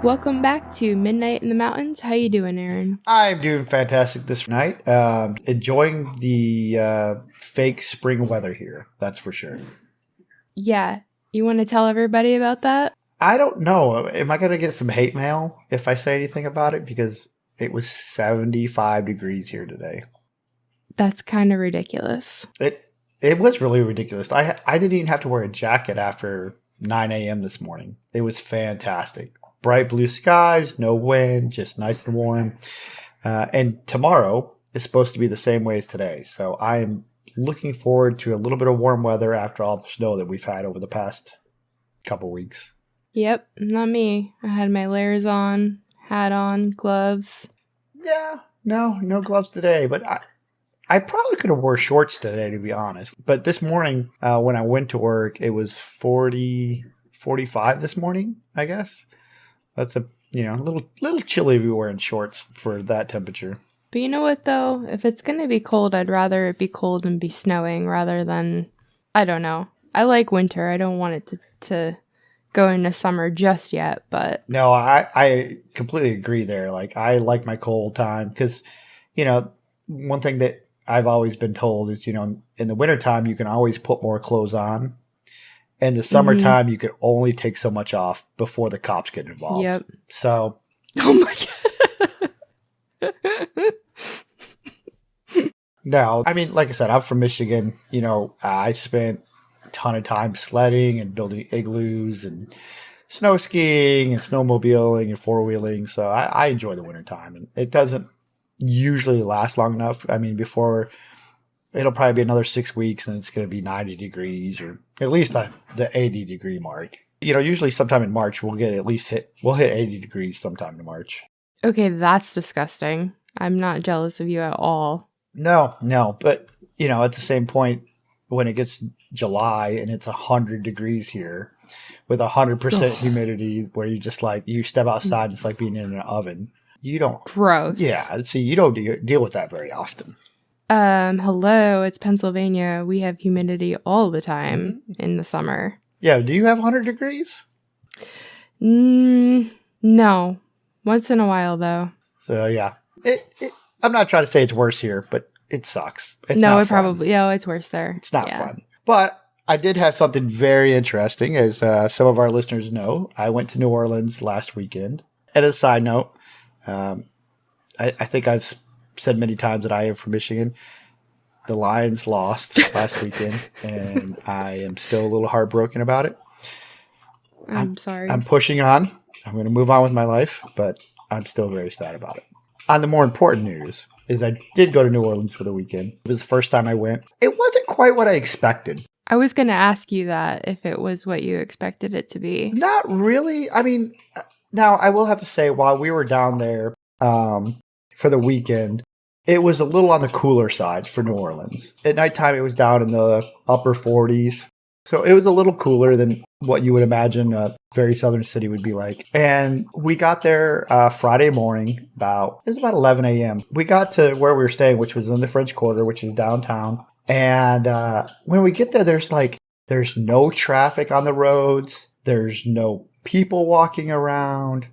Welcome back to Midnight in the Mountains. How you doing, Aaron? I'm doing fantastic this night. Enjoying the fake spring weather here. That's for sure. Yeah, you want to tell everybody about that? I don't know. Am I going to get some hate mail if I say anything about it? Because it was 75 degrees here today. That's kind of ridiculous. It was really ridiculous. I didn't even have to wear a jacket after 9 a.m. this morning. It was fantastic. Bright blue skies, no wind, just nice and warm. And tomorrow is supposed to be the same way as today. So I am looking forward to a little bit of warm weather after all the snow that we've had over the past couple weeks. Yep, not me. I had my layers on, hat on, gloves. Yeah, no gloves today, but I probably could have wore shorts today, to be honest. But this morning, when I went to work, it was 40, 45 this morning, I guess. That's a little chilly to be wearing shorts for that temperature. But you know what, though? If it's going to be cold, I'd rather it be cold and be snowing rather than, I don't know. I like winter. I don't want it to go into summer just yet, but... No, I completely agree there. Like, I like my cold time because, one thing that I've always been told is, in the wintertime, you can always put more clothes on. In the summertime, you can only take so much off before the cops get involved. Yep. So. Oh my God. No, I mean, like I said, I'm from Michigan. I spent a ton of time sledding and building igloos and snow skiing and snowmobiling and four-wheeling. So I enjoy the wintertime. And it doesn't usually last long enough. I mean, before... It'll probably be another 6 weeks and it's going to be 90 degrees or at least the 80 degree mark. Usually sometime in March we'll hit 80 degrees sometime in March. Okay, that's disgusting. I'm not jealous of you at all. No. But, at the same point, when it gets July and it's 100 degrees here with 100% humidity where you step outside, it's like being in an oven. You don't. Gross. Yeah. See, you don't deal with that very often. Hello, it's Pennsylvania. We have humidity all the time in the summer. Yeah, do you have 100 degrees? No. Once in a while, though. So, yeah. I'm not trying to say it's worse here, but it sucks. It's worse there. It's not fun. But I did have something very interesting. As some of our listeners know, I went to New Orleans last weekend. And as a side note, I think I've said many times that I am from Michigan. The Lions lost last weekend, and I am still a little heartbroken about it. I'm sorry. I'm pushing on. I'm going to move on with my life, but I'm still very sad about it. On the more important news is I did go to New Orleans for the weekend. It was the first time I went. It wasn't quite what I expected. I was going to ask you that if it was what you expected it to be. Not really. I mean, now I will have to say, while we were down there for the weekend, it was a little on the cooler side for New Orleans. At nighttime, it was down in the upper 40s. So it was a little cooler than what you would imagine a very southern city would be like. And we got there Friday morning, it was about 11 a.m. We got to where we were staying, which was in the French Quarter, which is downtown. And when we get there, there's no traffic on the roads. There's no people walking around.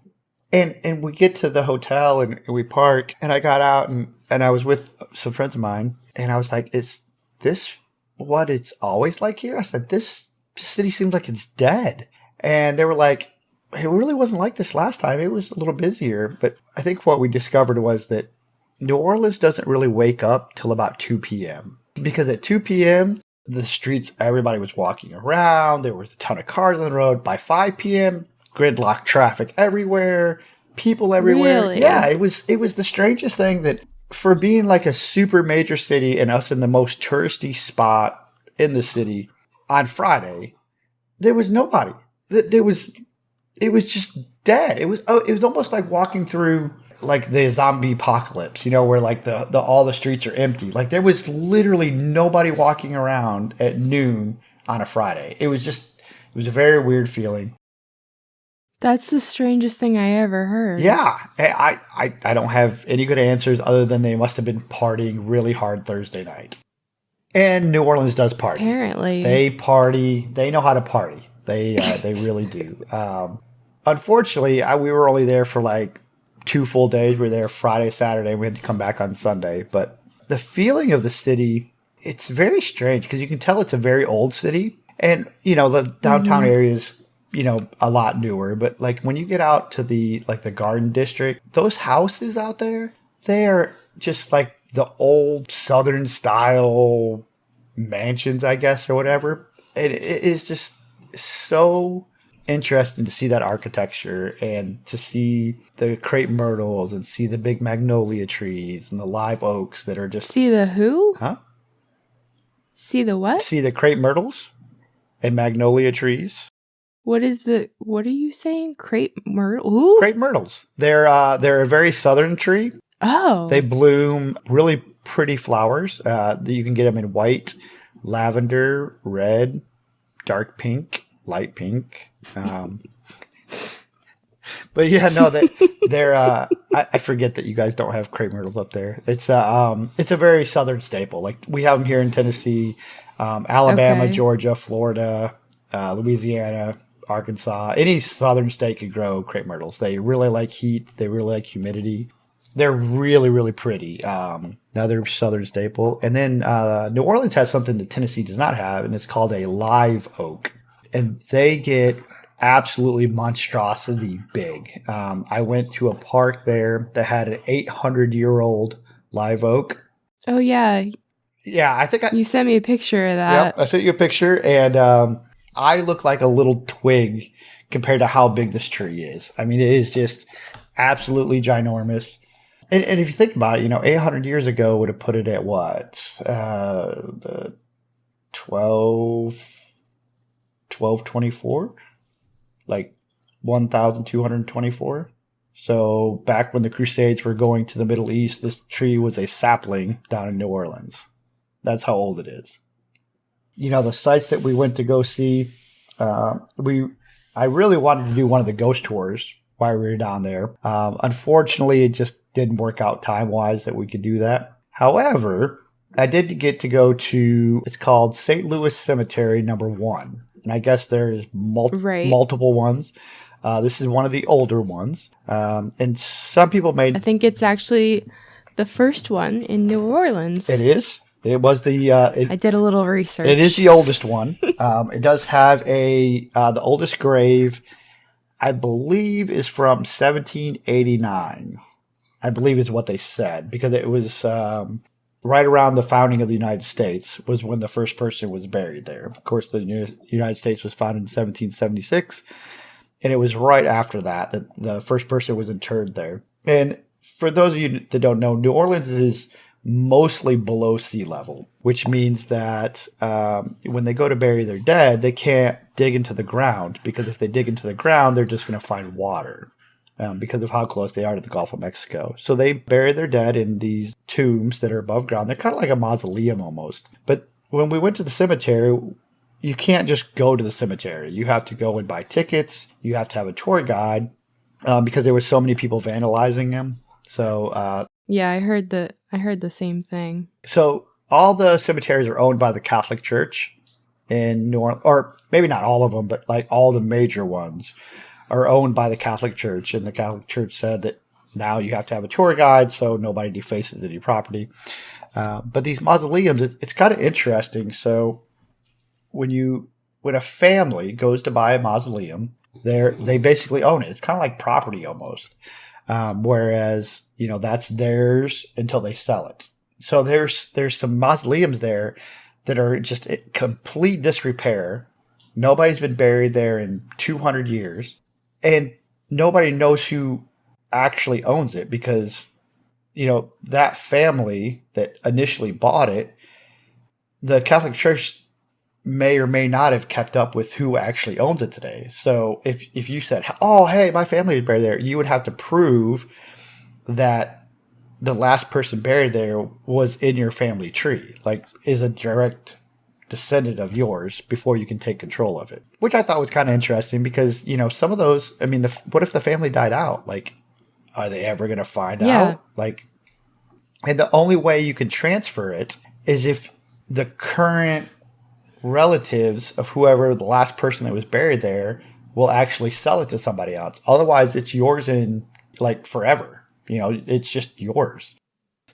And we get to the hotel and we park, and I got out and I was with some friends of mine, and I was like, is this what it's always like here? I said, this city seems like it's dead. And they were like, it really wasn't like this last time. It was a little busier. But I think what we discovered was that New Orleans doesn't really wake up till about 2 p.m. Because at 2 p.m., the streets, everybody was walking around. There was a ton of cars on the road. By 5 p.m., gridlock traffic everywhere, people everywhere. Really? Yeah, it was the strangest thing that for being like a super major city and us in the most touristy spot in the city on Friday, there was nobody. It was just dead. It was almost like walking through like the zombie apocalypse, where like all the streets are empty. Like there was literally nobody walking around at noon on a Friday. It was a very weird feeling. That's the strangest thing I ever heard. Yeah. I don't have any good answers other than they must have been partying really hard Thursday night. And New Orleans does party. Apparently. They party. They know how to party. They really do. unfortunately, we were only there for like 2 full days. We were there Friday, Saturday. We had to come back on Sunday. But the feeling of the city, it's very strange because you can tell it's a very old city. And, the downtown area is, a lot newer. But like when you get out to the Garden District, those houses out there, they are just like the old Southern style mansions, I guess, or whatever. It is just so interesting to see that architecture and to see the crepe myrtles and see the big magnolia trees and the live oaks that are just... See the who? Huh? See the what? See the crepe myrtles and magnolia trees. What are you saying? Crepe myrtle? Ooh. Crepe myrtles. They're a very southern tree. Oh. They bloom really pretty flowers. You can get them in white, lavender, red, dark pink, light pink. But yeah, no, they're. I forget that you guys don't have crepe myrtles up there. It's a very southern staple. Like we have them here in Tennessee, Alabama, okay. Georgia, Florida, Louisiana, Arkansas. Any southern state could grow crepe myrtles. They really like heat. They really like humidity. They're really, really pretty. Another southern staple. And then New Orleans has something that Tennessee does not have, and it's called a live oak. And they get absolutely monstrosity big. I went to a park there that had an 800-year-old live oak. Oh, yeah. Yeah, I think you sent me a picture of that. Yep, I sent you a picture, and I look like a little twig compared to how big this tree is. I mean, it is just absolutely ginormous. And if you think about it, 800 years ago would have put it at what? The 1224? Like 1224? So back when the Crusades were going to the Middle East, this tree was a sapling down in New Orleans. That's how old it is. The sites that we went to go see, I really wanted to do one of the ghost tours while we were down there. Unfortunately, it just didn't work out time-wise that we could do that. However, I did get to go to, it's called St. Louis Cemetery number 1. And I guess there's multiple ones. This is one of the older ones. And some people I think it's actually the first one in New Orleans. It is. It was the... I did a little research. It is the oldest one. It does have the oldest grave, I believe, is from 1789. I believe is what they said, because it was right around the founding of the United States was when the first person was buried there. Of course, the United States was founded in 1776, and it was right after that the first person was interred there. And for those of you that don't know, New Orleans is mostly below sea level, which means that when they go to bury their dead, they can't dig into the ground, because if they dig into the ground, they're just going to find water because of how close they are to the Gulf of Mexico. So they bury their dead in these tombs that are above ground. They're kind of like a mausoleum almost. But when we went to the cemetery, you can't just go to the cemetery. You have to go and buy tickets. You have to have a tour guide because there were so many people vandalizing them. So yeah, I heard the same thing. So all the cemeteries are owned by the Catholic Church in New Orleans, or maybe not all of them, but like all the major ones are owned by the Catholic Church. And the Catholic Church said that now you have to have a tour guide so nobody defaces any property. But these mausoleums, it's kind of interesting. So when a family goes to buy a mausoleum, they basically own it. It's kind of like property almost. Whereas, that's theirs until they sell it. So there's some mausoleums there that are just in complete disrepair. Nobody's been buried there in 200 years. And nobody knows who actually owns it because, that family that initially bought it, the Catholic Church may or may not have kept up with who actually owns it today. So if you said, oh, hey, my family is buried there, you would have to prove that the last person buried there was in your family tree, like is a direct descendant of yours before you can take control of it, which I thought was kind of interesting because, some of those, I mean, what if the family died out? Like, are they ever going to find out? Like, and the only way you can transfer it is if the current relatives of whoever the last person that was buried there will actually sell it to somebody else. Otherwise, it's yours in like forever. It's just yours.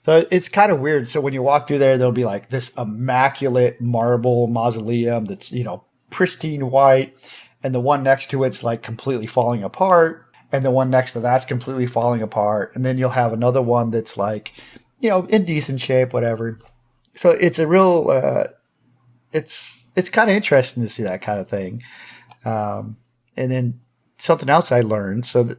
So it's kind of weird. So when you walk through there, there'll be like this immaculate marble mausoleum that's, pristine white. And the one next to it's like completely falling apart. And the one next to that's completely falling apart. And then you'll have another one that's like, in decent shape, whatever. So it's a real, it's kind of interesting to see that kind of thing. And then something else I learned. So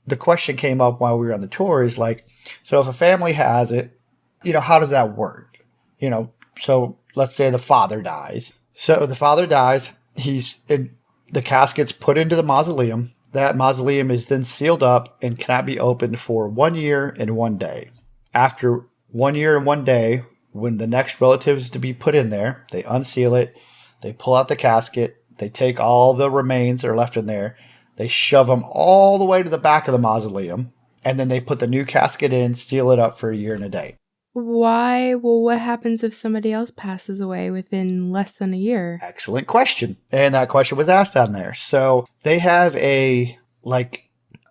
the question came up while we were on the tour is like, so if a family has it, how does that work? So let's say the father dies. So the father dies, the casket's put into the mausoleum. That mausoleum is then sealed up and cannot be opened for 1 year and 1 day. After 1 year and 1 day, when the next relative is to be put in there, they unseal it, they pull out the casket, they take all the remains that are left in there, they shove them all the way to the back of the mausoleum, and then they put the new casket in, seal it up for 1 year and a day. Why? Well, what happens if somebody else passes away within less than a year? Excellent question. And that question was asked on there. So they have a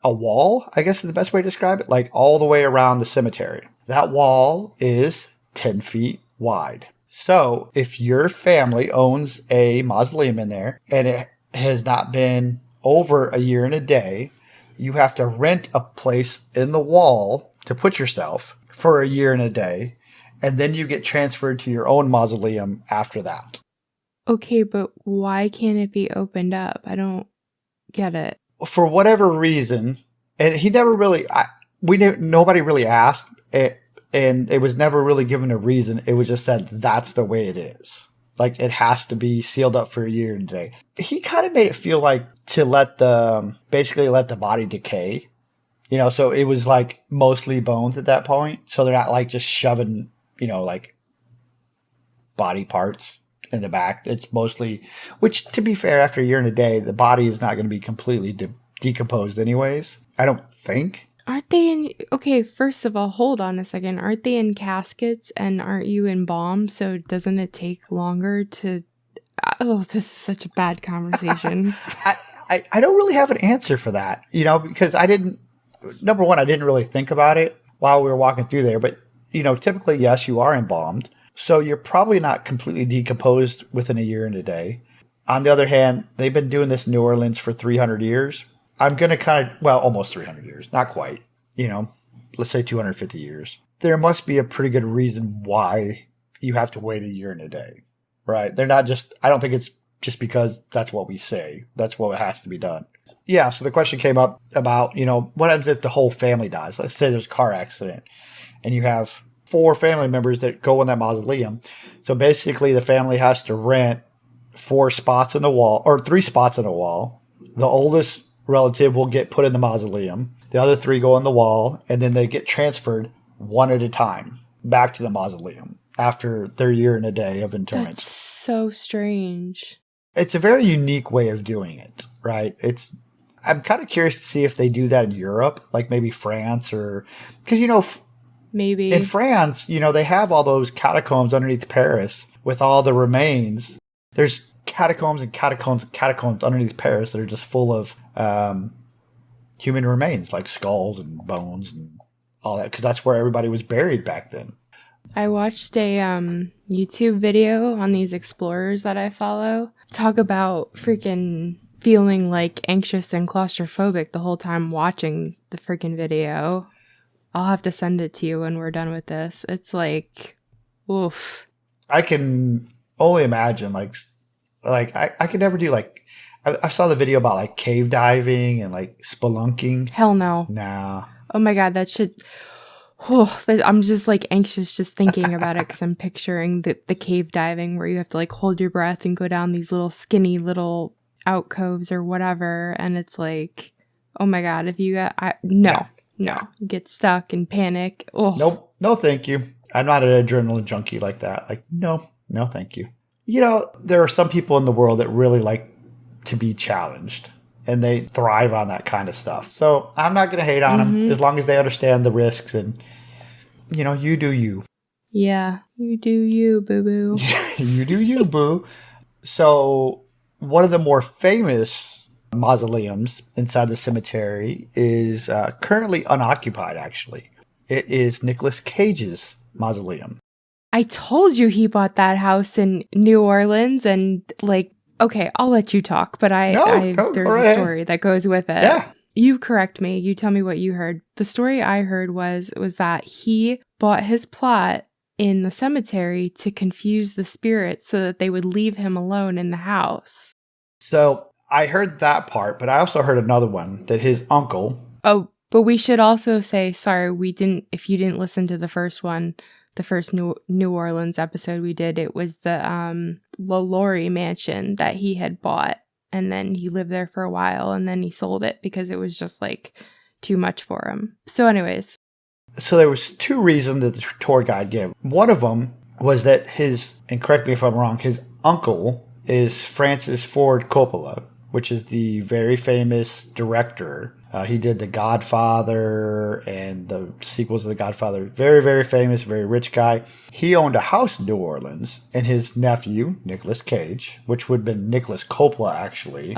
wall, I guess is the best way to describe it, like all the way around the cemetery. That wall is 10 feet wide. So if your family owns a mausoleum in there and it has not been over 1 year and a day, you have to rent a place in the wall to put yourself for 1 year and a day, and then you get transferred to your own mausoleum after that. Okay, but why can't it be opened up? I don't get it. For whatever reason, and he never really, nobody really asked, and it was never really given a reason. It was just said that's the way it is. Like it has to be sealed up for 1 year and a day. He kind of made it feel like to basically let the body decay. So it was like mostly bones at that point. So they're not like just shoving, like body parts in the back. It's mostly, which to be fair, after 1 year and a day, the body is not going to be completely decomposed anyways. I don't think. Aren't they okay, first of all, hold on a second. Aren't they in caskets and aren't you embalmed? So doesn't it take longer to, this is such a bad conversation. I don't really have an answer for that, because number one, I didn't really think about it while we were walking through there, but typically, yes, you are embalmed. So you're probably not completely decomposed within 1 year and a day. On the other hand, they've been doing this in New Orleans for 300 years. I'm going to almost 300 years, not quite, let's say 250 years. There must be a pretty good reason why you have to wait 1 year and a day, right? They're not I don't think it's just because that's what we say. That's what has to be done. Yeah, so the question came up about, what happens if the whole family dies? Let's say there's a car accident and you have 4 family members that go in that mausoleum. So basically the family has to rent 4 spots in the wall or 3 spots in the wall. The oldest relative will get put in the mausoleum. The other 3 go in the wall and then they get transferred one at a time back to the mausoleum after their 1 year and a day of interment. That's so strange. It's a very unique way of doing it, right? I'm kind of curious to see if they do that in Europe, like maybe France or because, maybe in France, they have all those catacombs underneath Paris with all the remains. There's catacombs and catacombs and catacombs underneath Paris that are just full of human remains, like skulls and bones and all that, because that's where everybody was buried back then. I watched a YouTube video on these explorers that I follow talk about freaking feeling like anxious and claustrophobic the whole time watching the freaking video. I'll have to send it to you when we're done with this. It's like, oof. I can only imagine, like I could never do I saw the video about like cave diving and like spelunking. Hell no. Nah. Oh my God, that shit. Oh, I'm just like anxious just thinking about it because I'm picturing the cave diving where you have to like hold your breath and go down these little skinny little alcoves or whatever. And it's like, oh my God, if you got, no, you get stuck and panic. Oh. Nope. No, thank you. I'm not an adrenaline junkie like that. Like, no, thank you. There are some people in the world that really like to be challenged and they thrive on that kind of stuff. So I'm not going to hate on them as long as they understand the risks and, you do you. Yeah, you do you, boo-boo. You do you, boo. So one of the more famous mausoleums inside the cemetery is currently unoccupied, actually. It is Nicolas Cage's mausoleum. I told you he bought that house in New Orleans and like, okay, I'll let you talk, but there's a story that goes with it. Yeah. You correct me. You tell me what you heard. The story I heard was that he bought his plot in the cemetery to confuse the spirits so that they would leave him alone in the house. So I heard that part, but I also heard another one that his uncle... Oh, but we should also say, sorry, if you didn't listen to the first one, the first New Orleans episode we did, it was the Lola Ii mansion that he had bought. And then he lived there for a while and then he sold it because it was just like too much for him. So anyways. So there was two reasons that the tour guide gave. One of them was that and correct me if I'm wrong, his uncle is Francis Ford Coppola, which is the very famous director. He did The Godfather and the sequels of The Godfather. Very, very famous, very rich guy. He owned a house in New Orleans, and his nephew, Nicolas Cage, which would have been Nicolas Coppola, actually,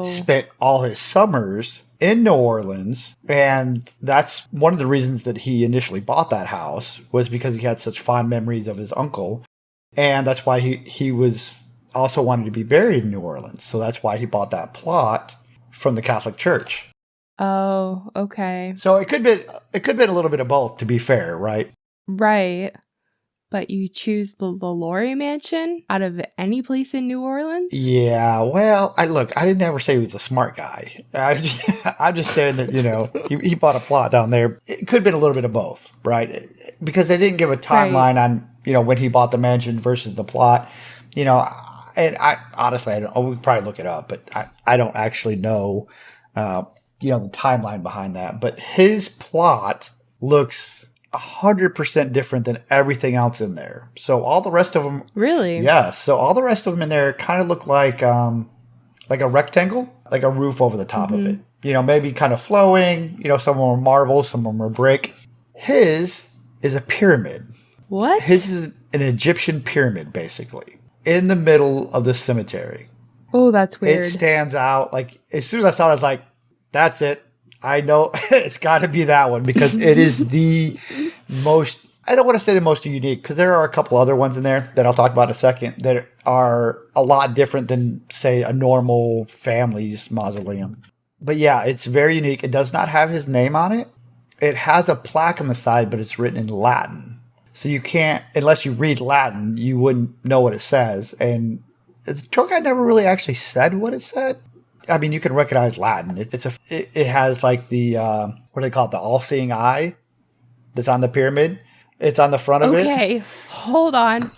spent all his summers in New Orleans. And that's one of the reasons that he initially bought that house, was because he had such fond memories of his uncle. And that's why he was also wanted to be buried in New Orleans. So that's why he bought that plot from the Catholic Church. Oh, okay. So it could be a little bit of both, to be fair, right? Right. But you choose the Lola Ii mansion out of any place in New Orleans? Yeah, well, I didn't ever say he was a smart guy. I'm just saying that, he bought a plot down there. It could have been a little bit of both, right? Because they didn't give a timeline on, when he bought the mansion versus the plot. And I honestly, we could probably look it up, but I don't actually know, the timeline behind that. But his plot looks 100% different than everything else in there. So all the rest of them... Really? Yeah. So all the rest of them in there kind of look like a rectangle, like a roof over the top of it. Maybe kind of flowing. Some of them are marble, some of them are brick. His is a pyramid. What? His is an Egyptian pyramid, basically, in the middle of the cemetery. Oh, that's weird. It stands out. Like, as soon as I saw it, I was like, that's it. I know it's got to be that one, because it is the most, I don't want to say the most unique, because there are a couple other ones in there that I'll talk about in a second that are a lot different than, say, a normal family's mausoleum. But yeah, it's very unique. It does not have his name on it. It has a plaque on the side, but it's written in Latin. So you can't, unless you read Latin, you wouldn't know what it says. And the tour guide never really actually said what it said. I mean, you can recognize Latin. It has like the, what do they call it? The all-seeing eye that's on the pyramid. It's on the front of it. Okay, hold on.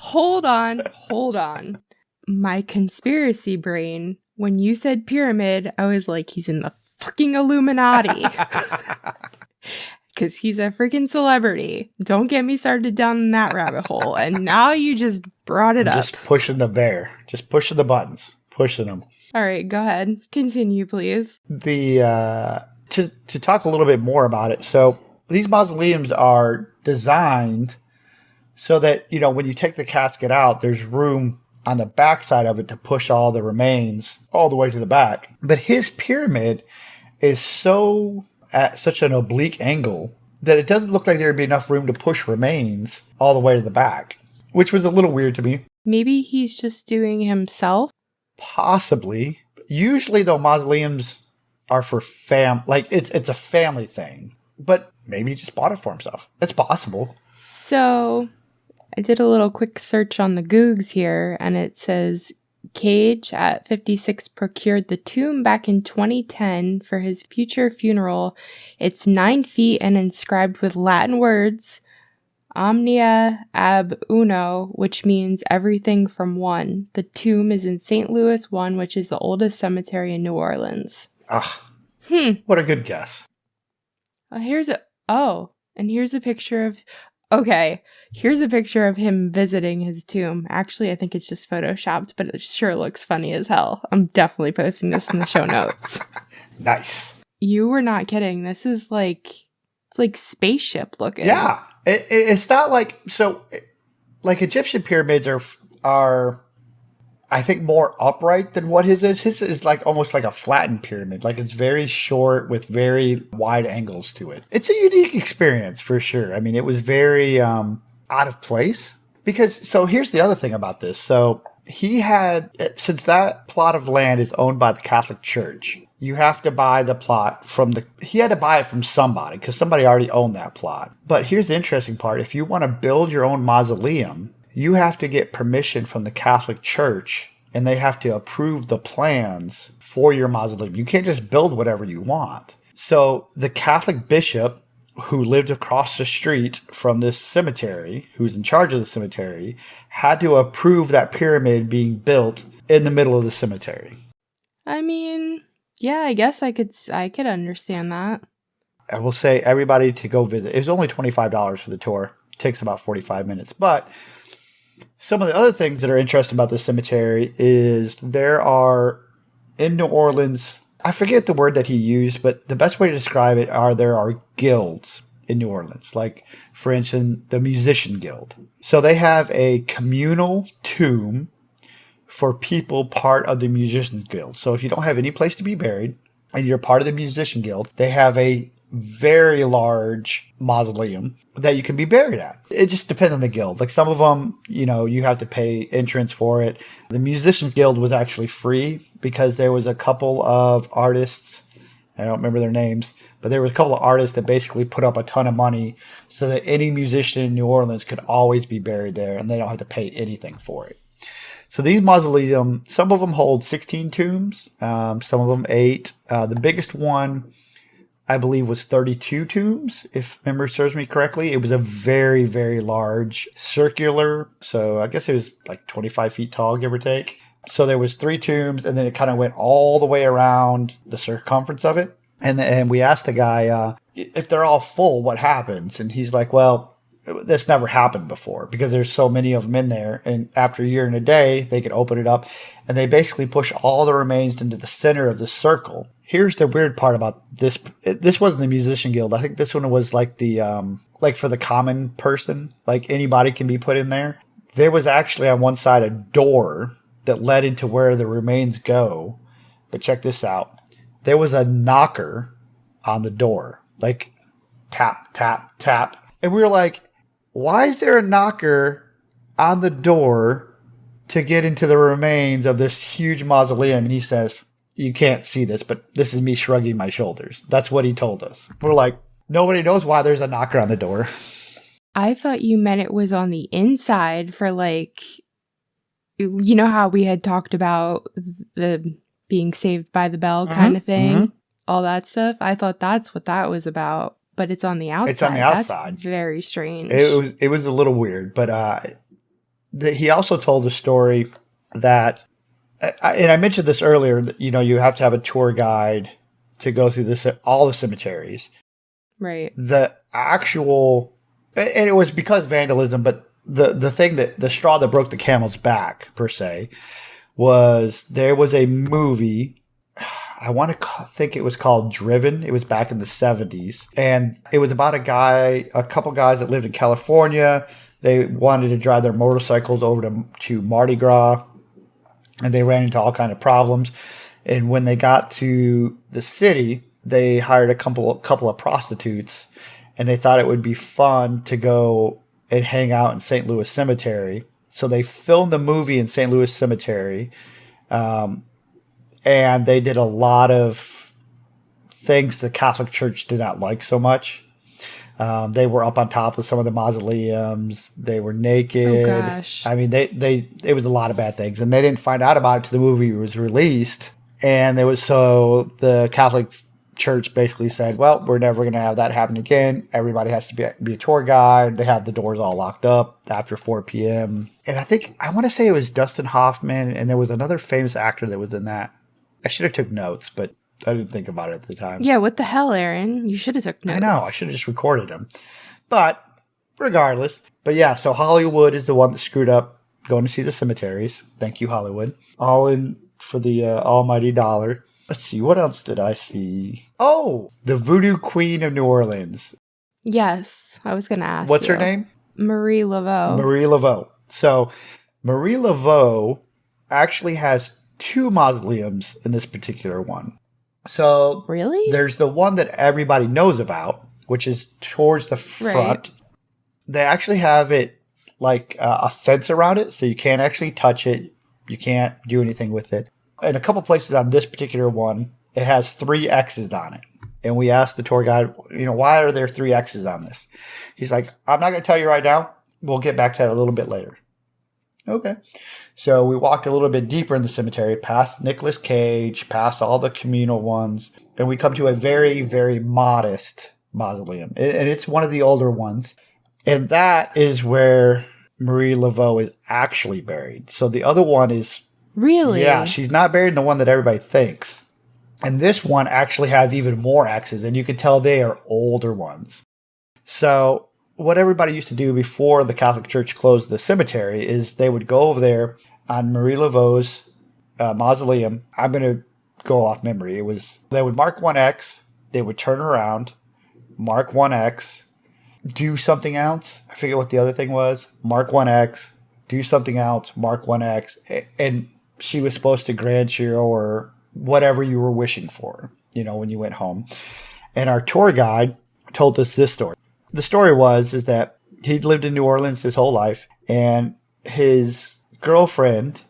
My conspiracy brain, when you said pyramid, I was like, he's in the fucking Illuminati. Because he's a freaking celebrity. Don't get me started down that rabbit hole. And now you just brought it up. Just pushing the bear. Just pushing the buttons. Pushing them. All right, go ahead. Continue, please. To talk a little bit more about it. So these mausoleums are designed so that, when you take the casket out, there's room on the back side of it to push all the remains all the way to the back. But his pyramid is at such an oblique angle that it doesn't look like there'd be enough room to push remains all the way to the back, which was a little weird to me. Maybe he's just doing himself? Possibly. Usually, though, mausoleums are for it's a family thing. But maybe he just bought it for himself. It's possible. So, I did a little quick search on the Googs here, and it says Cage at 56 procured the tomb back in 2010 for his future funeral. It's 9 feet and inscribed with Latin words, Omnia ab uno, which means everything from one. The tomb is in St. Louis 1, which is the oldest cemetery in New Orleans. What a good guess. Here's a picture of... Okay, here's a picture of him visiting his tomb. Actually, I think it's just photoshopped, but it sure looks funny as hell. I'm definitely posting this in the show notes. Nice. You were not kidding. This is it's like spaceship looking. Yeah. It's not like Egyptian pyramids are I think, more upright than what his is. His is like almost like a flattened pyramid. Like it's very short with very wide angles to it. It's a unique experience for sure. I mean, it was very out of place because, so here's the other thing about this. So he had, since that plot of land is owned by the Catholic Church, you have to buy the plot he had to buy it from somebody because somebody already owned that plot. But here's the interesting part. If you want to build your own mausoleum, you have to get permission from the Catholic Church, and they have to approve the plans for your mausoleum. You can't just build whatever you want. So the Catholic bishop who lived across the street from this cemetery, who's in charge of the cemetery, had to approve that pyramid being built in the middle of the cemetery. I mean, yeah, I guess I could understand that. I will say everybody to go visit. It was only $25 for the tour. It takes about 45 minutes, but some of the other things that are interesting about this cemetery is there are, in New Orleans, I forget the word that he used, but the best way to describe it there are guilds in New Orleans. Like, for instance, the Musician Guild. So they have a communal tomb for people part of the Musician Guild. So if you don't have any place to be buried and you're part of the Musician Guild, they have a very large mausoleum that you can be buried at. It just depends on the guild. Like some of them, you have to pay entrance for it. The Musicians Guild was actually free because there was a couple of artists, I don't remember their names, but there was a couple of artists that basically put up a ton of money so that any musician in New Orleans could always be buried there and they don't have to pay anything for it. So these mausoleums, some of them hold 16 tombs, some of them 8. The biggest one, I believe, was 32 tombs, if memory serves me correctly. It was a very, very large circular. So I guess it was like 25 feet tall, give or take. So there was 3 tombs, and then it kind of went all the way around the circumference of it. And we asked the guy, if they're all full, what happens? And he's like, well, this never happened before because there's so many of them in there. And after a year and a day, they could open it up and they basically push all the remains into the center of the circle. Here's the weird part about this. This wasn't the Musician Guild. I think this one was like like for the common person, like anybody can be put in there. There was actually on one side a door that led into where the remains go. But check this out. There was a knocker on the door, like tap, tap, tap. And we were like, why is there a knocker on the door to get into the remains of this huge mausoleum? And he says, you can't see this, but this is me shrugging my shoulders. That's what he told us. We're like, nobody knows why there's a knocker on the door. I thought you meant it was on the inside for like, you know how we had talked about the being saved by the bell kind of thing, all that stuff. I thought that's what that was about. But it's on the outside. It's on the outside. That's very strange. It was a little weird, but he also told a story that, and I mentioned this earlier. You have to have a tour guide to go through all the cemeteries. Right. The actual, and it was because vandalism, but the thing the straw that broke the camel's back per se was there was a movie. I want to think it was called Driven. It was back in the 70s. And it was about a couple guys that lived in California. They wanted to drive their motorcycles over to Mardi Gras. And they ran into all kinds of problems. And when they got to the city, they hired a couple of prostitutes. And they thought it would be fun to go and hang out in St. Louis Cemetery. So they filmed the movie in St. Louis Cemetery. And they did a lot of things the Catholic Church did not like so much. They were up on top of some of the mausoleums. They were naked. Oh, gosh. I mean, it was a lot of bad things. And they didn't find out about it till the movie was released. And the Catholic Church basically said, well, we're never going to have that happen again. Everybody has to be a tour guide. They have the doors all locked up after 4 p.m. And I want to say it was Dustin Hoffman. And there was another famous actor that was in that. I should have took notes, but I didn't think about it at the time. Yeah, what the hell, Aaron? You should have took notes. I know. I should have just recorded them. But regardless. But yeah, so Hollywood is the one that screwed up going to see the cemeteries. Thank you, Hollywood. All in for the almighty dollar. Let's see. What else did I see? Oh, the Voodoo Queen of New Orleans. Yes, I was going to ask What's her name? Marie Laveau. Marie Laveau. So Marie Laveau, actually has two mausoleums in this particular one. So Really? there's the one that everybody knows about, which is towards the front. Right. They actually have it like a fence around it, so you can't actually touch it. You can't do anything with it. In a couple places on this particular one, it has 3 X's on it. And we asked the tour guide, why are there 3 X's on this? He's like, I'm not going to tell you right now. We'll get back to that a little bit later. Okay. So we walked a little bit deeper in the cemetery, past Nicolas Cage, past all the communal ones, and we come to a very, very modest mausoleum. And it's one of the older ones. And that is where Marie Laveau is actually buried. So the other one is... Really? Yeah, she's not buried in the one that everybody thinks. And this one actually has even more X's, and you can tell they are older ones. So what everybody used to do before the Catholic Church closed the cemetery is they would go over there on Marie Laveau's mausoleum. I'm going to go off memory. They would mark 1 X, they would turn around, mark 1 X, do something else. I forget what the other thing was. Mark 1 X, do something else, mark 1 X, and she was supposed to grant you or whatever you were wishing for, when you went home. And our tour guide told us this story. The story is that he'd lived in New Orleans his whole life, and his girlfriend,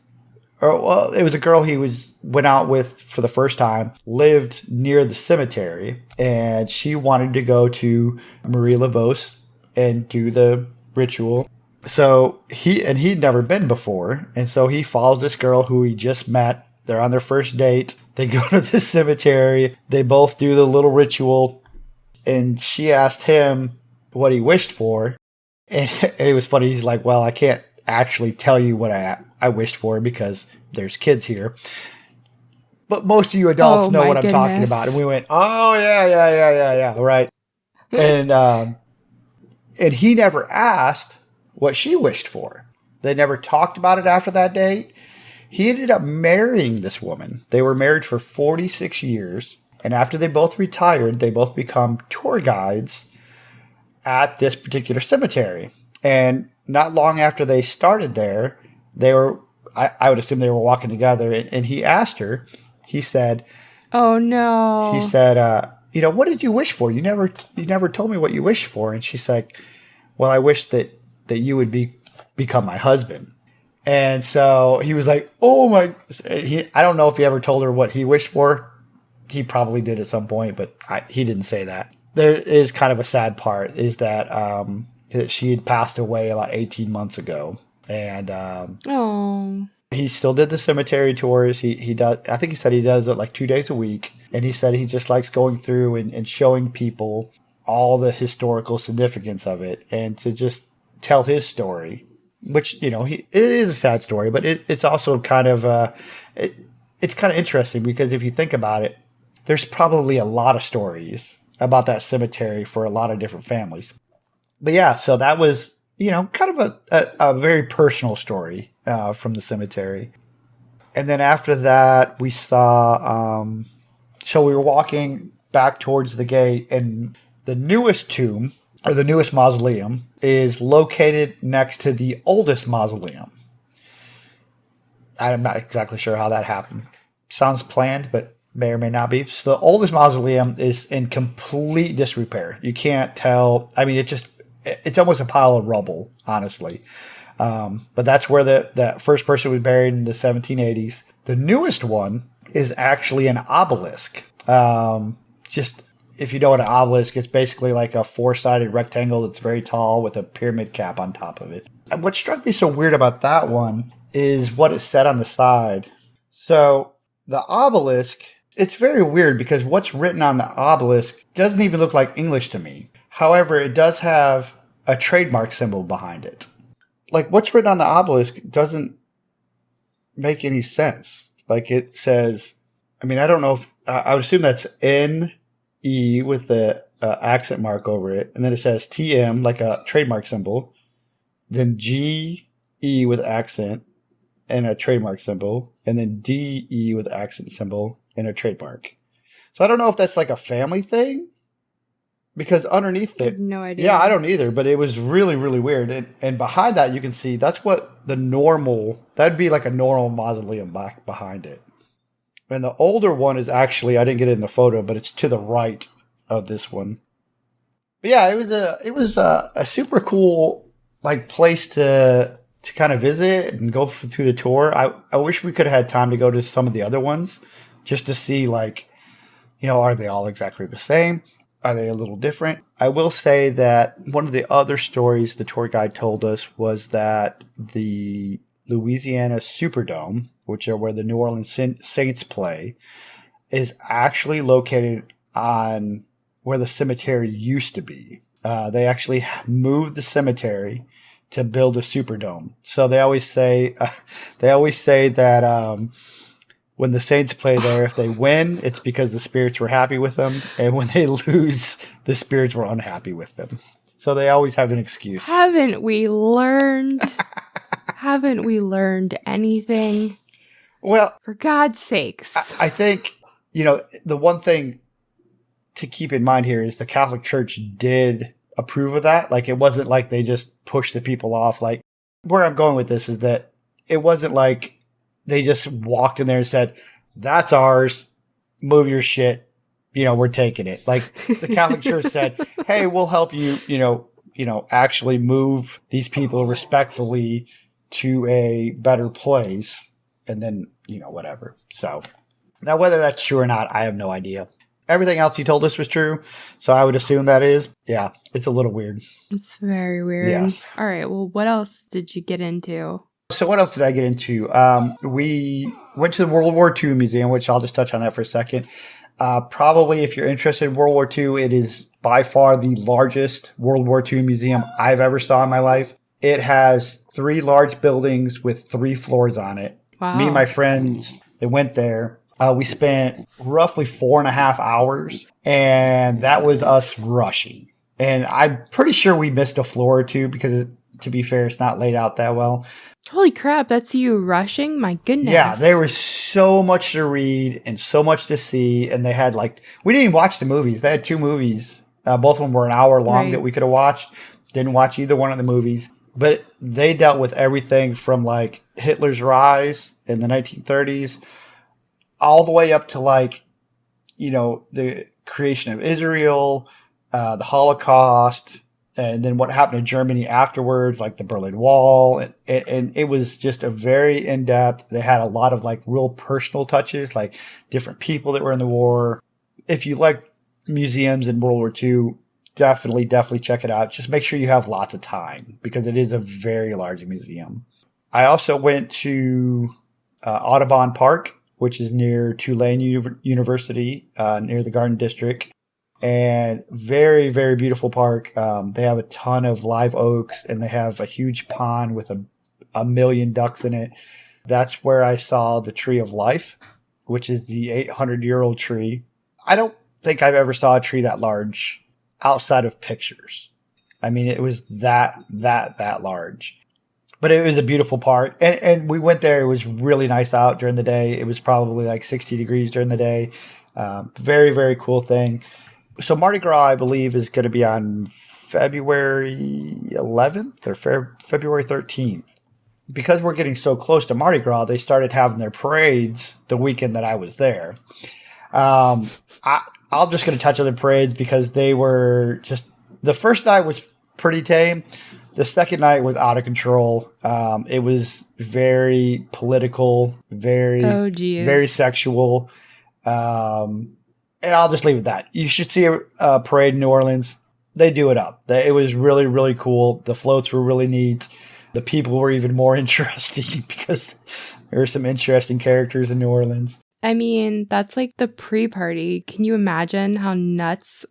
it was a girl he went out with for the first time, lived near the cemetery, and she wanted to go to Marie Laveau's and do the ritual. So he'd never been before, and so he follows this girl who he just met. They're on their first date. They go to the cemetery. They both do the little ritual, and she asked him what he wished for, and it was funny. He's like, "Well, I can't actually tell you what I wished for because there's kids here, but most of you adults know what I'm talking about." And we went, "Oh yeah, right." And he never asked what she wished for. They never talked about it after that date. He ended up marrying this woman. They were married for 46 years. And after they both retired, they both become tour guides at this particular cemetery. And not long after they started there, I would assume they were walking together. And he asked her, he said, "Oh no." He said, what did you wish for? You never told me what you wished for. And she's like, "Well, I wish that you would become my husband." And so he was like, "Oh my!" I don't know if he ever told her what he wished for. He probably did at some point, but he didn't say that. There is kind of a sad part is that she had passed away about 18 months ago, and he still did the cemetery tours. He does. I think he said he does it like 2 days a week, and he said he just likes going through and showing people all the historical significance of it, and to just tell his story. Which, it is a sad story, but it's also kind of, it's kind of interesting because if you think about it, there's probably a lot of stories about that cemetery for a lot of different families. But yeah, so that was, kind of a very personal story from the cemetery. And then after that, we saw, so we were walking back towards the gate, and the newest tomb, or the newest mausoleum, is located next to the oldest mausoleum. I'm not exactly sure how that happened. Sounds planned, but may or may not be. So the oldest mausoleum is in complete disrepair. You can't tell. I mean, it's almost a pile of rubble, honestly. But that's where that first person was buried in the 1780s. The newest one is actually an obelisk. If you know what an obelisk, it's basically like a 4-sided rectangle that's very tall with a pyramid cap on top of it. And what struck me so weird about that one is what it said on the side. So the obelisk, it's very weird because what's written on the obelisk doesn't even look like English to me. However, it does have a trademark symbol behind it. Like what's written on the obelisk doesn't make any sense. Like it says, I mean, I don't know if, I would assume that's N-E with the accent mark over it. And then it says TM, like a trademark symbol. Then G-E with accent and a trademark symbol. And then D-E with accent symbol and a trademark. So I don't know if that's like a family thing. Because underneath it, I have no idea. Yeah, I don't either, but it was really, really weird. And behind that, you can see that's what that'd be like a normal mausoleum back behind it. And the older one is actually, I didn't get it in the photo, but it's to the right of this one. But yeah, it was a super cool like place to kind of visit and go through the tour. I wish we could have had time to go to some of the other ones just to see like, are they all exactly the same? Are they a little different? I will say that one of the other stories the tour guide told us was that the Louisiana Superdome, which are where the New Orleans Saints play, is actually located on where the cemetery used to be. They actually moved the cemetery to build a Superdome. So they always say that when the Saints play there, if they win, it's because the spirits were happy with them, and when they lose, the spirits were unhappy with them. So they always have an excuse. Haven't we learned? Haven't we learned anything? Well, for God's sakes. I think, the one thing to keep in mind here is the Catholic Church did approve of that. Like, it wasn't like they just pushed the people off. Like, where I'm going with this is that it wasn't like they just walked in there and said, "That's ours. Move your shit. We're taking it." Like, the Catholic Church said, "Hey, we'll help you, actually move these people respectfully to a better place." And then, whatever. So now whether that's true or not, I have no idea. Everything else you told us was true. So I would assume that is. Yeah, it's a little weird. It's very weird. Yes. All right. Well, what else did you get into? So what else did I get into? We went to the World War II Museum, which I'll just touch on that for a second. Probably if you're interested in World War II, it is by far the largest World War II museum I've ever saw in my life. It has 3 large buildings with 3 floors on it. Wow. Me and my friends that went there, we spent roughly 4.5 hours, and that was us rushing. And I'm pretty sure we missed a floor or two because, to be fair, it's not laid out that well. Holy crap, that's you rushing? My goodness. Yeah, there was so much to read and so much to see. And they had we didn't even watch the movies. They had 2 movies. Both of them were an hour long that we could have watched. Didn't watch either one of the movies. But they dealt with everything from Hitler's rise in the 1930s all the way up to the creation of Israel, the Holocaust, and then what happened to Germany afterwards, like the Berlin Wall. And it was just a very in-depth. They had a lot of real personal touches, like different people that were in the war. If you like museums in World War II, definitely check it out. Just make sure you have lots of time because it is a very large museum. I also went to Audubon Park, which is near Tulane University, near the Garden District. And very, very beautiful park. They have a ton of live oaks, and they have a huge pond with a million ducks in it. That's where I saw the Tree of Life, which is the 800-year-old tree. I don't think I've ever saw a tree that large outside of pictures. I mean, it was that large. But it was a beautiful park. And we went there. It was really nice out during the day. It was probably 60 degrees during the day. Very, very cool thing. So Mardi Gras, I believe, is going to be on February 11th or February 13th. Because we're getting so close to Mardi Gras, they started having their parades the weekend that I was there. I'm just going to touch on the parades because they were just... The first night was pretty tame. The second night was out of control. It was very political, very sexual. And I'll just leave it at that. You should see a parade in New Orleans. They do it up. It was really, really cool. The floats were really neat. The people were even more interesting because there were some interesting characters in New Orleans. I mean, that's like the pre-party. Can you imagine how nuts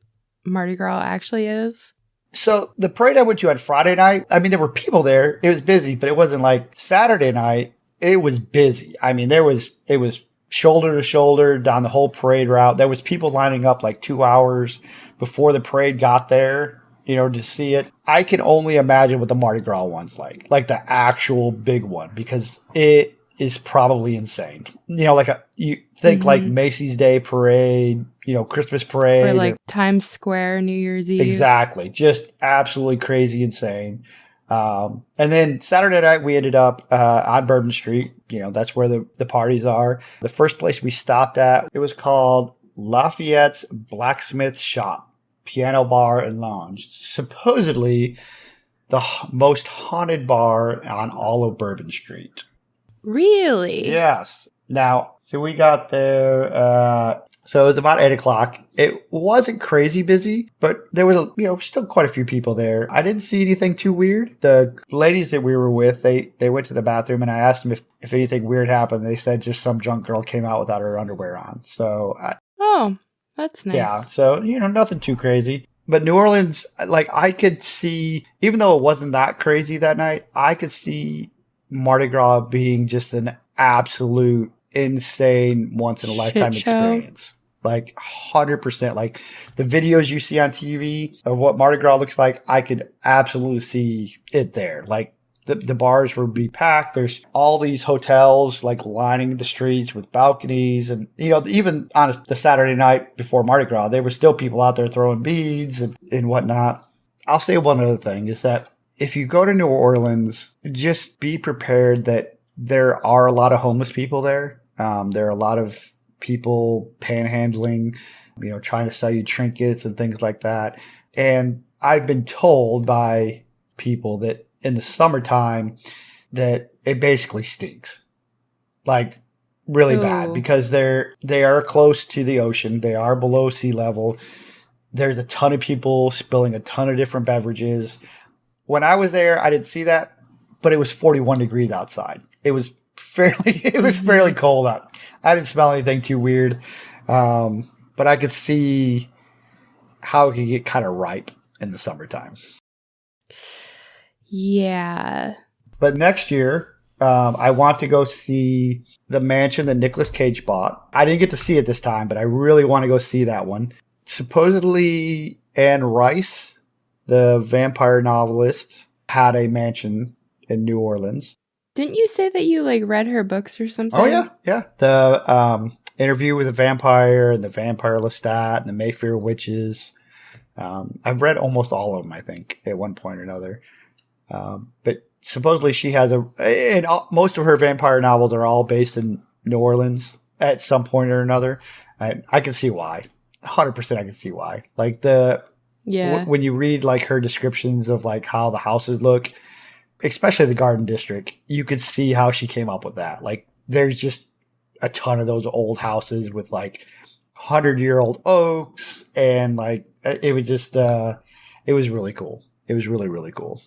Mardi Gras actually is? So the parade I went to on Friday night, I mean, there were people there. It was busy, but it wasn't like Saturday night. It was busy. I mean, it was shoulder to shoulder down the whole parade route. There was people lining up 2 hours before the parade got there, to see it. I can only imagine what the Mardi Gras one's like the actual big one, because it is probably insane. You think Macy's Day Parade, Christmas parade. Or Times Square, New Year's Eve. Exactly. Just absolutely crazy insane. And then Saturday night, we ended up on Bourbon Street. You know, that's where the parties are. The first place we stopped at, it was called Lafayette's Blacksmith Shop, Piano Bar and Lounge. Supposedly the most haunted bar on all of Bourbon Street. Really? Yes. Now, so we got there. So it was about 8 o'clock. It wasn't crazy busy, but there was, still quite a few people there. I didn't see anything too weird. The ladies that we were with, they went to the bathroom, and I asked them if anything weird happened. They said just some drunk girl came out without her underwear on. So, oh, that's nice. Yeah. So, nothing too crazy. But New Orleans, like, I could see, even though it wasn't that crazy that night, I could see Mardi Gras being just an absolute insane once in a lifetime experience. Like 100%. Like the videos you see on TV of what Mardi Gras looks like, I could absolutely see it there. Like the bars would be packed. There's all these hotels like lining the streets with balconies. And, even on the Saturday night before Mardi Gras, there were still people out there throwing beads and whatnot. I'll say one other thing is that if you go to New Orleans, just be prepared that there are a lot of homeless people there. There are a lot of people panhandling, trying to sell you trinkets and things like that. And I've been told by people that in the summertime that it basically stinks. Like really bad because they are close to the ocean. They are below sea level. There's a ton of people spilling a ton of different beverages. When I was there, I didn't see that, but it was 41 degrees outside. It was fairly cold out. I didn't smell anything too weird. But I could see how it could get kind of ripe in the summertime. Yeah. But next year, I want to go see the mansion that Nicolas Cage bought. I didn't get to see it this time, but I really want to go see that one. Supposedly, Anne Rice, the vampire novelist, had a mansion in New Orleans. Didn't you say that you read her books or something? Oh yeah. The Interview with a Vampire and the Vampire Lestat and the Mayfair Witches. I've read almost all of them, I think, at one point or another. But supposedly she has most of her vampire novels are all based in New Orleans at some point or another. I can see why. 100% I can see why. Like when you read her descriptions of how the houses look, especially the Garden District, you could see how she came up with that. Like there's just a ton of those old houses with 100-year-old oaks, and it was just it was really cool. It was really, really cool.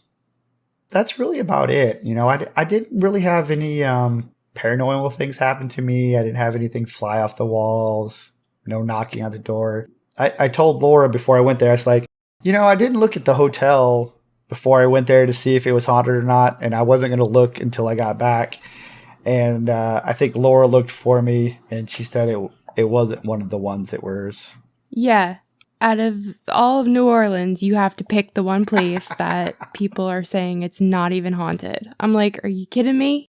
That's really about it. I didn't really have any paranormal things happen to me. I didn't have anything fly off the walls. No knocking on the door. I told Laura before I went there, I was like, I didn't look at the hotel before I went there to see if it was haunted or not, and I wasn't going to look until I got back. And I think Laura looked for me, and she said it wasn't one of the ones that was. Yeah. Out of all of New Orleans, you have to pick the one place that people are saying it's not even haunted. I'm like, are you kidding me?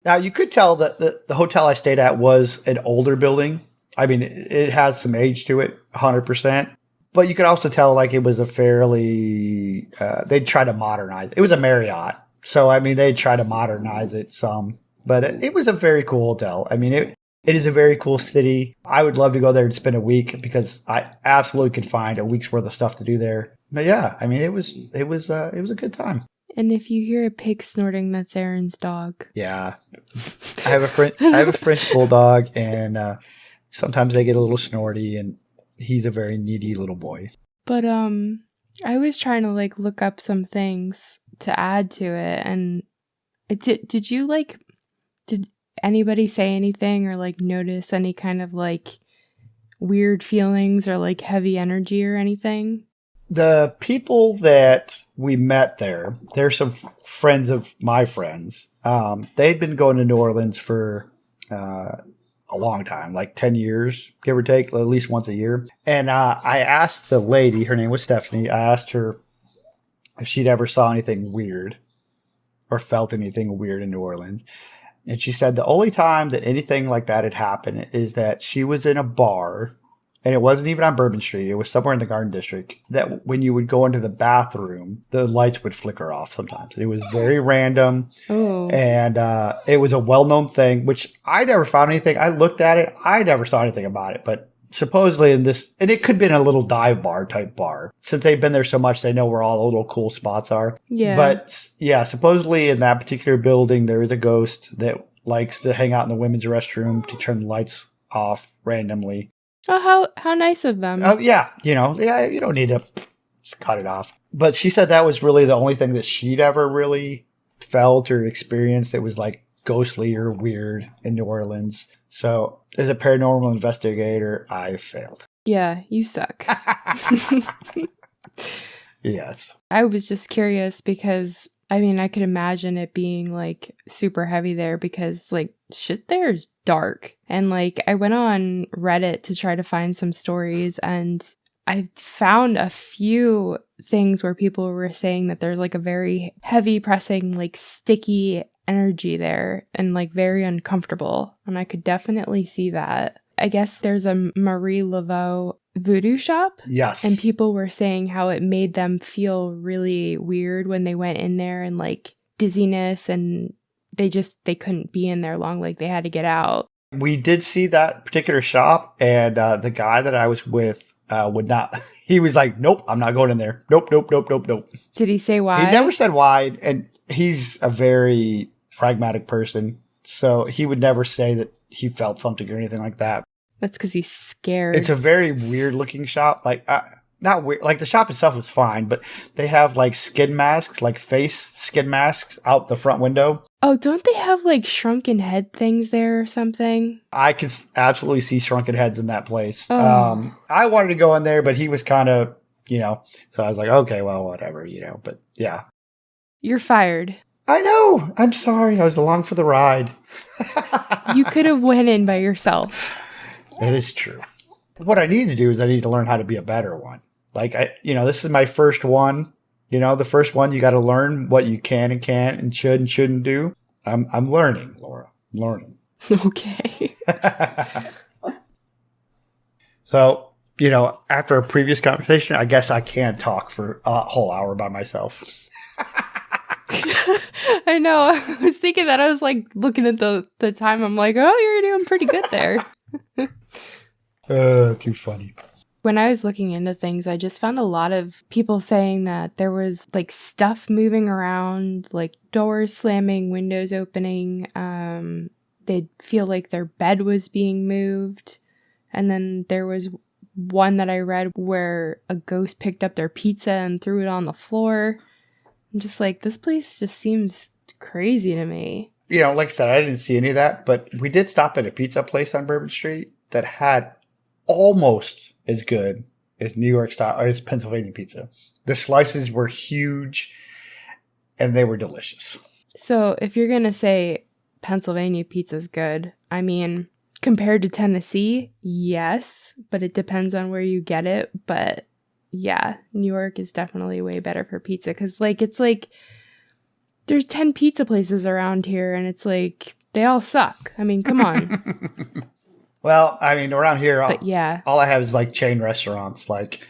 Now, you could tell that the hotel I stayed at was an older building. I mean, it has some age to it, 100%. But you could also tell it was a fairly, they'd try to modernize it. It was a Marriott. So, I mean, they'd try to modernize it some. But it was a very cool hotel. I mean, it is a very cool city. I would love to go there and spend a week because I absolutely could find a week's worth of stuff to do there. But yeah, I mean, it was a good time. And if you hear a pig snorting, that's Aaron's dog. Yeah. I have a French bulldog, and sometimes they get a little snorty, and he's a very needy little boy. But I was trying to look up some things to add to it, and did you did anybody say anything or notice any kind of weird feelings or heavy energy or anything? The people that we met there, they're some friends of my friends. They'd been going to New Orleans for a long time, 10 years, give or take, at least once a year. And I asked the lady, her name was Stephanie, I asked her if she'd ever saw anything weird or felt anything weird in New Orleans. And she said the only time that anything like that had happened is that she was in a bar and it wasn't even on Bourbon Street. It was somewhere in the Garden District, that when you would go into the bathroom, the lights would flicker off sometimes. It was very random. Oh. And it was a well-known thing, which I never found anything. I looked at it. I never saw anything about it. But supposedly in this, and it could have been a little dive bar type bar. Since they've been there so much, they know where all the little cool spots are. Yeah. But yeah, supposedly in that particular building, there is a ghost that likes to hang out in the women's restroom to turn the lights off randomly. Oh, how nice of them. Oh, yeah. You don't need to just cut it off. But she said that was really the only thing that she'd ever really felt or experienced that was like ghostly or weird in New Orleans. So as a paranormal investigator, I failed. Yeah, you suck. Yes. I was just curious because, I mean, I could imagine it being like super heavy there because like shit there is dark. And like I went on Reddit to try to find some stories, and I found a few things where people were saying that there's like a very heavy pressing, like sticky energy there and like very uncomfortable. And I could definitely see that. I guess there's a Marie Laveau voodoo shop. Yes. And people were saying how it made them feel really weird when they went in there, and like dizziness, and they couldn't be in there long. Like they had to get out. We did see that particular shop, and the guy that I was with would not. He was like, "Nope, I'm not going in there. Nope, nope, nope, nope, nope." Did he say why? He never said why, and he's a very pragmatic person, so he would never say that he felt something or anything like that. That's because he's scared. It's a very weird looking shop. Like, not weird. Like the shop itself was fine, but they have like skin masks, like face skin masks out the front window. Oh, don't they have like shrunken head things there or something? I can absolutely see shrunken heads in that place. Oh. I wanted to go in there, but he was kind of, so I was like, okay, well, whatever, but yeah. You're fired. I know. I'm sorry. I was along for the ride. You could have went in by yourself. It is true. What I need to do is I need to learn how to be a better one. Like, this is my first one. The first one, you got to learn what you can and can't and should and shouldn't do. I'm learning, Laura. I'm learning. Okay. So, after a previous conversation, I guess I can talk for a whole hour by myself. I know. I was thinking that. I was like looking at the time. I'm like, oh, you're doing pretty good there. Too funny. When I was looking into things, I just found a lot of people saying that there was like stuff moving around, like doors slamming, windows opening. They'd feel like their bed was being moved. And then there was one that I read where a ghost picked up their pizza and threw it on the floor. I'm just like, this place just seems crazy to me. Like I said, I didn't see any of that, but we did stop at a pizza place on Bourbon Street that had almost as good as New York style or as Pennsylvania pizza. The slices were huge and they were delicious. So if you're going to say Pennsylvania pizza's good, I mean, compared to Tennessee, yes, but it depends on where you get it. But yeah, New York is definitely way better for pizza because it's like there's 10 pizza places around here and it's like they all suck. I mean, come on. Well, I mean, around here, all I have is like chain restaurants like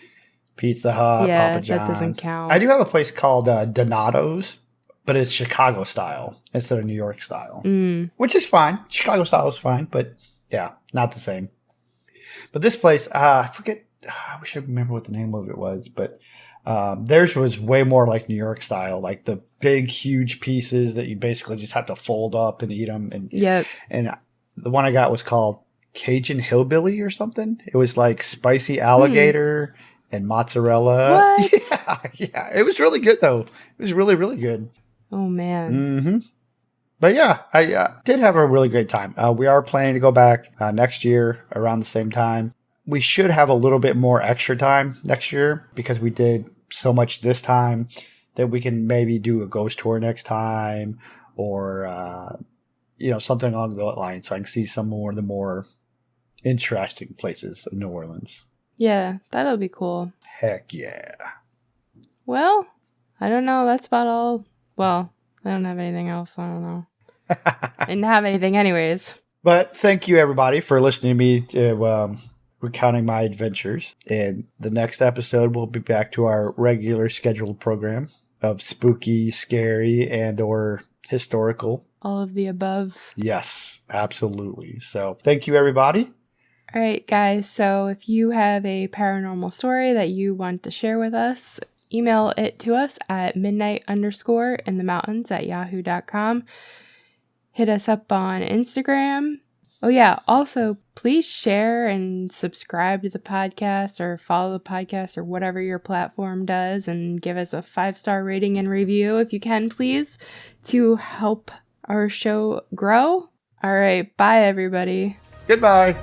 Pizza Hut, Papa John's. That doesn't count. I do have a place called Donato's, but it's Chicago style instead of New York style, which is fine. Chicago style is fine, but yeah, not the same. But this place, I forget. I wish I remember what the name of it was, but theirs was way more like New York style, like the big, huge pieces that you basically just have to fold up and eat them. And and the one I got was called Cajun Hillbilly or something. It was like spicy alligator and mozzarella. What? Yeah. It was really good though. It was really, really good. Oh man. Mm-hmm. But yeah, I did have a really great time. We are planning to go back next year around the same time. We should have a little bit more extra time next year because we did so much this time that we can maybe do a ghost tour next time or, something along those lines so I can see some more of the more interesting places of New Orleans. Yeah, that'll be cool. Heck yeah. Well, I don't know. That's about all. Well, I don't have anything else. I don't know. I didn't have anything anyways. But thank you, everybody, for listening to me to recounting my adventures. In the next episode, we'll be back to our regular scheduled program of spooky, scary, and or historical. All of the above. Yes, absolutely. So thank you, everybody. All right, guys. So if you have a paranormal story that you want to share with us, email it to us at midnight_in-the-mountains@yahoo.com. Hit us up on Instagram. Oh yeah, also please share and subscribe to the podcast or follow the podcast or whatever your platform does, and give us a 5-star rating and review if you can, please, to help our show grow. All right, bye everybody. Goodbye.